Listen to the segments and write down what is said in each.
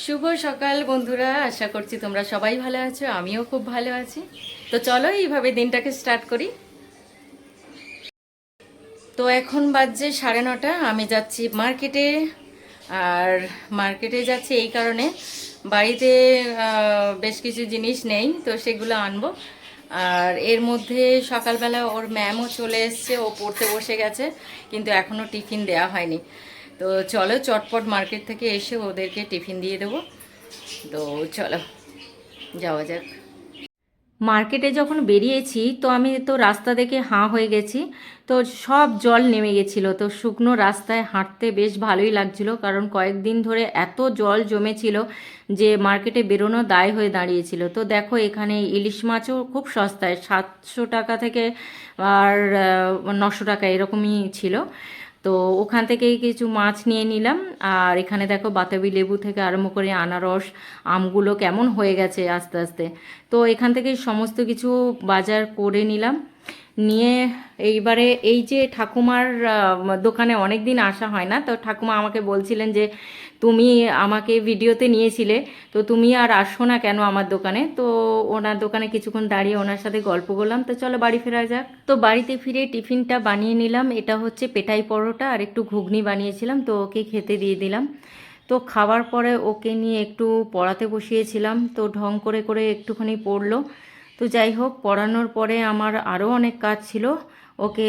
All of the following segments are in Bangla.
শুভ সকাল বন্ধুরা, আশা করছি তোমরা সবাই ভালো আছো, আমিও খুব ভালো আছি। তো চলো এইভাবে দিনটাকে স্টার্ট করি। তো এখন বাজছে 9:30, আমি যাচ্ছি মার্কেটে। আর মার্কেটে যাচ্ছি এই কারণে, বাড়িতে বেশ কিছু জিনিস নেই, তো সেগুলো আনবো। আর এর মধ্যে সকালবেলা ওর ম্যামও চলে এসছে, ও পড়তে বসে গেছে, কিন্তু এখনও টিফিন দেওয়া হয়নি। তো চলো চটপট মার্কেট থেকে এসে ওদেরকে টিফিন দিয়ে দেবো। তো চলো যাওয়া যাক। মার্কেটে যখন বেরিয়েছি তো আমি তো রাস্তা দেখে হাঁ হয়ে গেছি। তো সব জল নেমে গেছিলো, তো শুকনো রাস্তায় হাঁটতে বেশ ভালোই লাগছিল, কারণ কয়েকদিন ধরে এত জল জমেছিল যে মার্কেটে বেরোনো দায় হয়ে দাঁড়িয়েছিল। তো দেখো এখানে ইলিশ মাছও খুব সস্তায়, 700 টাকা থেকে আর 900 টাকা এরকমই ছিল। তো ওখান থেকেই কিছু মাছ নিয়ে নিলাম। আর এখানে দেখো বাতাবি লেবু থেকে আরম্ভ করে আনারস, আমগুলো কেমন হয়ে গেছে আস্তে আস্তে। তো এখান থেকে সমস্ত কিছু বাজার করে নিলাম। নিয়ে এইবারে এই যে ঠাকুমার দোকানে অনেক দিন আসা হয় না, তো ঠাকুমা আমাকে বলছিলেন যে তুমি আমাকে ভিডিওতে নিয়েছিলে, তো তুমি আর আসো না কেন আমার দোকানে। তো ওনার দোকানে কিছুক্ষণ দাঁড়িয়ে ওনার সাথে গল্প করলাম। তো চলো বাড়ি ফেরা যাক। তো বাড়িতে ফিরে টিফিনটা বানিয়ে নিলাম। এটা হচ্ছে পেটাই পরোটা আর একটু ঘুগনি বানিয়েছিলাম, তো ওকে খেতে দিয়ে দিলাম। তো খাওয়ার পরে ওকে নিয়ে একটু পড়াতে বসিয়েছিলাম, তো ঢং করে করে একটুখানি পড়লো। তো যাই হোক, পড়ানোর পরে আমার আরও অনেক কাজ ছিল। ওকে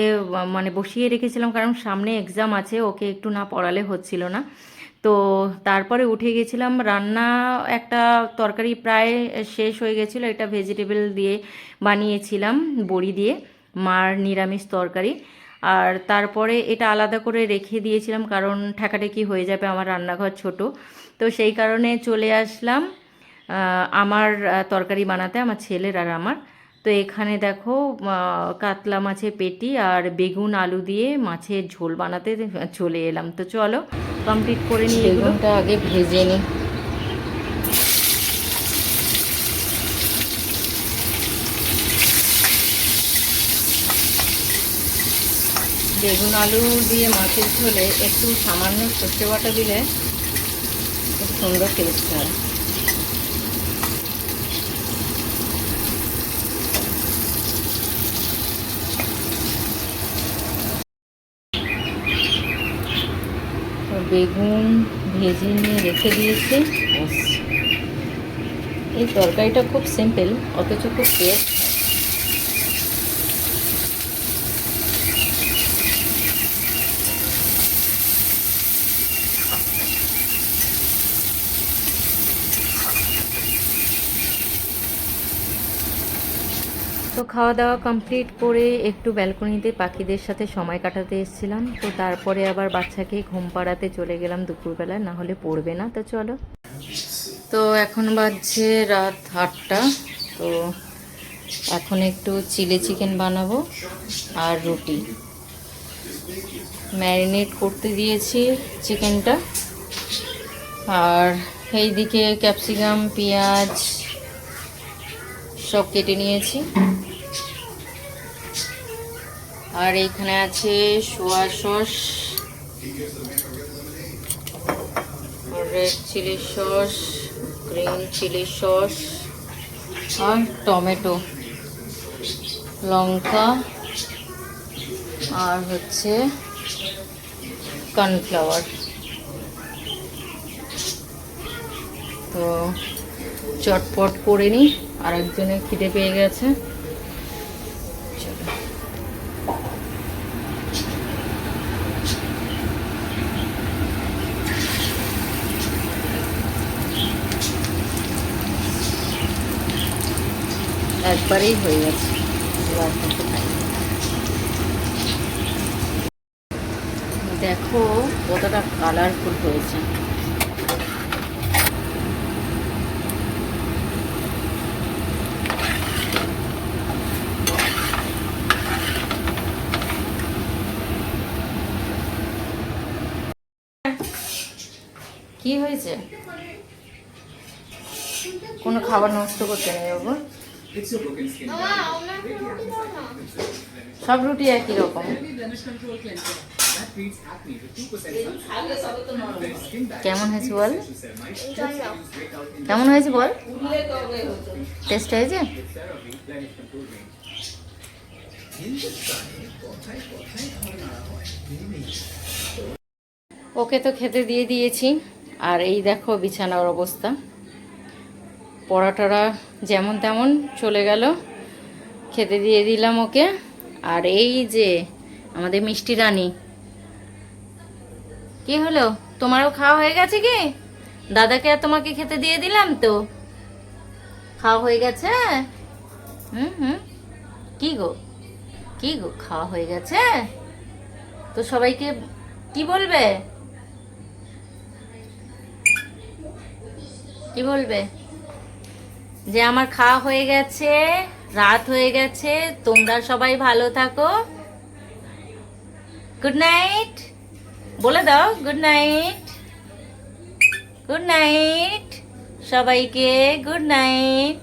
মানে বসিয়ে রেখেছিলাম, কারণ সামনে এক্সাম আছে, ওকে একটু না পড়ালে হচ্ছিল না। তো তারপরে উঠে গেছিলাম রান্না। একটা তরকারি প্রায় শেষ হয়ে গেছিলো, এটা ভেজিটেবল দিয়ে বানিয়েছিলাম, বড়ি দিয়ে, মার নিরামিষ তরকারি। আর তারপরে এটা আলাদা করে রেখে দিয়েছিলাম, কারণ ঠেকাঠেকি হয়ে যাবে, আমার রান্নাঘর ছোট। তো সেই কারণে চলে আসলাম আমার তরকারি বানাতে, আমার ছেলের আর আমার। তো এখানে দেখো কাতলা মাছের পেটি আর বেগুন আলু দিয়ে মাছের ঝোল বানাতে চলে এলাম। তো চলো কমপ্লিট করে নিই। বেগুনটা আগে ভেজে নিই। বেগুন আলু দিয়ে মাছের ঝোলে একটু সামান্য সর্ষে বাটা দিলে খুব সুন্দর টেস্ট হয়। বেগুন ভেজে নিয়ে রেখে দিয়েছি। এই তরকারিটা খুব সিম্পল, অথচ খুব টেস্ট। তো খাওয়া দাওয়া কমপ্লিট করে একটু ব্যালকনিতে পাখিদের সাথে সময় কাটাতে এসেছিলাম। তো তারপরে আবার বাচ্চাকে ঘুম পাড়াতে চলে গেলাম দুপুরবেলা, না হলে পড়বে না। তো চলো। তো এখন বাজছে রাত 8টা। তো এখন একটু চিলি চিকেন বানাবো আর রুটি। ম্যারিনেট করতে দিয়েছি চিকেনটা। আর এইদিকে ক্যাপসিকাম, পেঁয়াজ সব কেটে নিয়েছি। আর এইখানে আছে soya sauce, red chilli sauce, green chilli sauce, আর টমেটো, লঙ্কা, আর হচ্ছে কর্নফ্লাওয়ার। তো চটপট করে নিই, আর একজনে খিদে পেয়ে গেছে। একবারেই হয়ে গেছে। দেখো কতটা কালারফুল হয়েছে। কি হয়েছে? কোনো খাবার নষ্ট করতে নেই বাবু। সব রুটি একই রকম। কেমন হয়েছে বল, কেমন হয়েছে বল, টেস্ট হয়েছে? ওকে তো খেতে দিয়ে দিয়েছি। আর এই দেখো বিছানার অবস্থা, পড়াটরা যেমন তেমন চলে গেল, খেতে দিয়ে দিলাম ওকে। আর এই যে আমাদের মিষ্টি রানী, কি হলো, তোমারও খাওয়া হয়ে গেছে কি? দাদাকে আর তোমাকে খেতে দিয়ে দিলাম তো, খাওয়া হয়ে গেছে? হুম হুম, কি গো, কি গো, খাওয়া হয়ে গেছে তো? সবাইকে কি বলবে, কি বলবে? যে আমার খাওয়া হয়ে গেছে, রাত হয়ে গেছে, তোমরা সবাই ভালো থাকো, গুড নাইট বলে দাও, গুড নাইট, গুড নাইট সবাইকে, গুড নাইট।